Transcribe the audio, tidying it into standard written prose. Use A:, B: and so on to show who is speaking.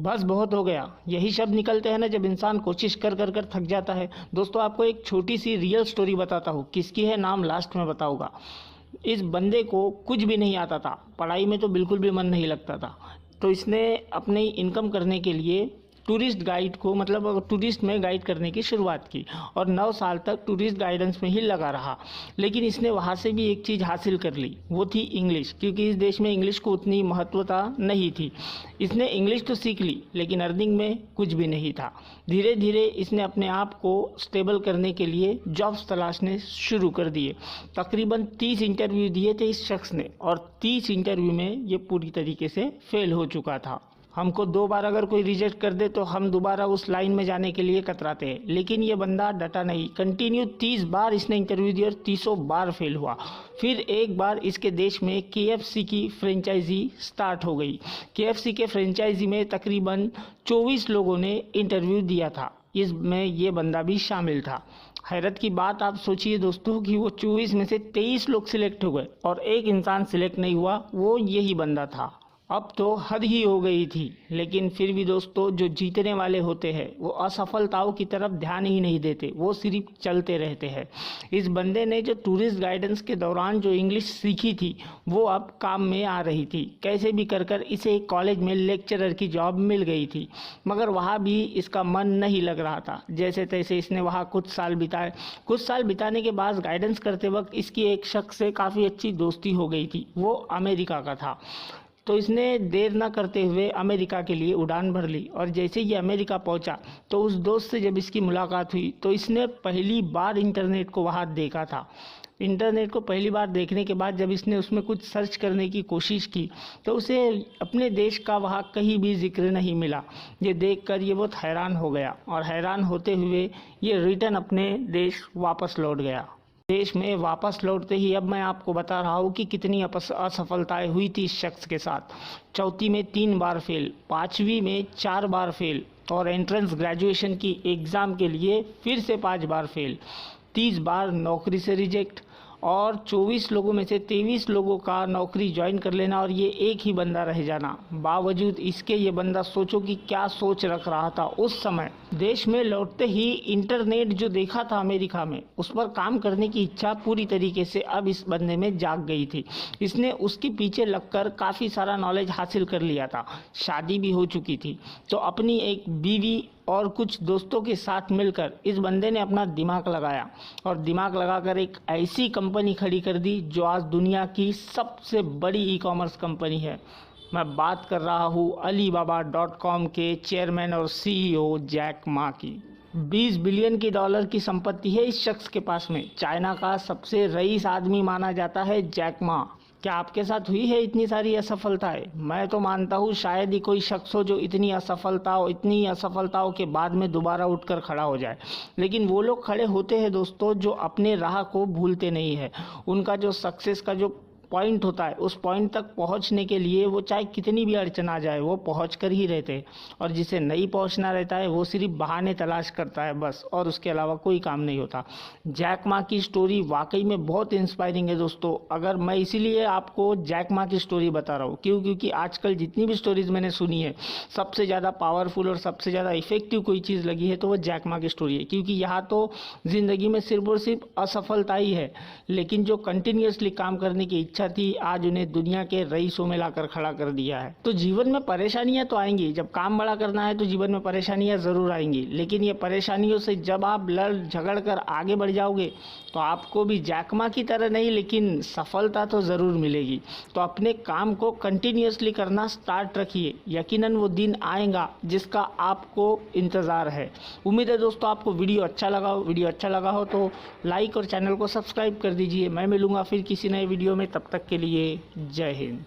A: बस बहुत हो गया, यही शब्द निकलते हैं ना जब इंसान कोशिश कर कर कर थक जाता है। दोस्तों आपको एक छोटी सी रियल स्टोरी बताता हूँ, किसकी है नाम लास्ट में बताऊंगा। इस बंदे को कुछ भी नहीं आता था, पढ़ाई में तो बिल्कुल भी मन नहीं लगता था। तो इसने अपनी इनकम करने के लिए टूरिस्ट गाइड को मतलब टूरिस्ट में गाइड करने की शुरुआत की और 9 साल तक टूरिस्ट गाइडेंस में ही लगा रहा। लेकिन इसने वहाँ से भी एक चीज़ हासिल कर ली, वो थी इंग्लिश, क्योंकि इस देश में इंग्लिश को उतनी महत्वता नहीं थी। इसने इंग्लिश तो सीख ली लेकिन अर्निंग में कुछ भी नहीं था। धीरे धीरे इसने अपने आप को स्टेबल करने के लिए जॉब्स तलाशने शुरू कर दिए। तकरीबन 30 इंटरव्यू दिए थे इस शख्स ने और 30 इंटरव्यू में ये पूरी तरीके से फेल हो चुका था। हमको 2 बार अगर कोई रिजेक्ट कर दे तो हम दोबारा उस लाइन में जाने के लिए कतराते हैं, लेकिन ये बंदा डटा नहीं। कंटिन्यू 30 बार इसने इंटरव्यू दिया और 30 बार फेल हुआ। फिर एक बार इसके देश में KFC की फ्रेंचाइजी स्टार्ट हो गई। KFC के फ्रेंचाइजी में तकरीबन 24 लोगों ने इंटरव्यू दिया था, इसमें ये बंदा भी शामिल था। हैरत की बात आप सोचिए दोस्तों कि वो 24 में से 23 लोग सिलेक्ट हो गए और एक इंसान सिलेक्ट नहीं हुआ, वो यही बंदा था। अब तो हद ही हो गई थी, लेकिन फिर भी दोस्तों जो जीतने वाले होते हैं वो असफलताओं की तरफ ध्यान ही नहीं देते, वो सिर्फ चलते रहते हैं। इस बंदे ने जो टूरिस्ट गाइडेंस के दौरान जो इंग्लिश सीखी थी वो अब काम में आ रही थी। कैसे भी कर कर इसे एक कॉलेज में लेक्चरर की जॉब मिल गई थी, मगर वहाँ भी इसका मन नहीं लग रहा था। जैसे तैसे इसने वहाँ कुछ साल बिताए। कुछ साल बिताने के बाद गाइडेंस करते वक्त इसकी एक शख्स से काफ़ी अच्छी दोस्ती हो गई थी, वो अमेरिका का था। तो इसने देर न करते हुए अमेरिका के लिए उड़ान भर ली और जैसे ये अमेरिका पहुंचा तो उस दोस्त से जब इसकी मुलाकात हुई तो इसने पहली बार इंटरनेट को वहाँ देखा था। इंटरनेट को पहली बार देखने के बाद जब इसने उसमें कुछ सर्च करने की कोशिश की तो उसे अपने देश का वहाँ कहीं भी जिक्र नहीं मिला। ये देखकर ये बहुत हैरान हो गया और हैरान होते हुए ये रिटर्न अपने देश वापस लौट गया। देश में वापस लौटते ही अब मैं आपको बता रहा हूँ कि कितनी असफलताएं हुई थी इस शख्स के साथ। चौथी में 3 बार फेल, 5वीं में 4 बार फेल और एंट्रेंस ग्रेजुएशन की एग्ज़ाम के लिए फिर से 5 बार फेल, 30 बार नौकरी से रिजेक्ट और 24 लोगों में से 23 लोगों का नौकरी ज्वाइन कर लेना और ये एक ही बंदा रह जाना। बावजूद इसके ये बंदा सोचो कि क्या सोच रख रहा था उस समय। देश में लौटते ही इंटरनेट जो देखा था अमेरिका में, उस पर काम करने की इच्छा पूरी तरीके से अब इस बंदे में जाग गई थी। इसने उसके पीछे लगकर काफ़ी सारा नॉलेज हासिल कर लिया था, शादी भी हो चुकी थी। तो अपनी एक बीवी और कुछ दोस्तों के साथ मिलकर इस बंदे ने अपना दिमाग लगाया और दिमाग लगाकर एक ऐसी कंपनी खड़ी कर दी जो आज दुनिया की सबसे बड़ी ई-कॉमर्स कंपनी है। मैं बात कर रहा हूँ Alibaba.com के चेयरमैन और CEO जैक मा की। 20 बिलियन की डॉलर की संपत्ति है इस शख्स के पास में। चाइना का सबसे रईस आदमी माना जाता है जैक मा। क्या आपके साथ हुई है इतनी सारी असफलताएं? मैं तो मानता हूँ शायद ही कोई शख्स हो जो इतनी असफलताओं के बाद में दोबारा उठकर खड़ा हो जाए। लेकिन वो लोग खड़े होते हैं दोस्तों जो अपने राह को भूलते नहीं है। उनका जो सक्सेस का जो पॉइंट होता है उस पॉइंट तक पहुंचने के लिए वो चाहे कितनी भी अड़चन आ जाए वो पहुंच कर ही रहते हैं। और जिसे नहीं पहुंचना रहता है वो सिर्फ बहाने तलाश करता है बस, और उसके अलावा कोई काम नहीं होता। जैक मा की स्टोरी वाकई में बहुत इंस्पायरिंग है दोस्तों। अगर मैं इसीलिए आपको जैक मा की स्टोरी बता रहा हूँ क्योंकि आजकल जितनी भी स्टोरीज मैंने सुनी है सबसे ज़्यादा पावरफुल और सबसे ज़्यादा इफेक्टिव कोई चीज़ लगी है तो वो जैक मा की स्टोरी है। क्योंकि यहाँ तो ज़िंदगी में सिर्फ और सिर्फ असफलता ही है, लेकिन जो कंटिन्यूसली काम करने की इच्छा थी आज उन्हें दुनिया के रईसों में लाकर खड़ा कर दिया है। तो जीवन में परेशानियां तो आएंगी, जब काम बड़ा करना है तो जीवन में परेशानियां जरूर आएंगी, लेकिन ये परेशानियों से जब आप लड़ झगड़ कर आगे बढ़ जाओगे तो आपको भी जैक मा की तरह नहीं लेकिन सफलता तो ज़रूर मिलेगी। तो अपने काम को कंटिन्यूसली करना स्टार्ट रखिए, यकीनन वो दिन आएगा जिसका आपको इंतज़ार है। उम्मीद है दोस्तों आपको वीडियो अच्छा लगा हो तो लाइक और चैनल को सब्सक्राइब कर दीजिए। मैं मिलूंगा फिर किसी नए वीडियो में, तब तक के लिए जय हिंद।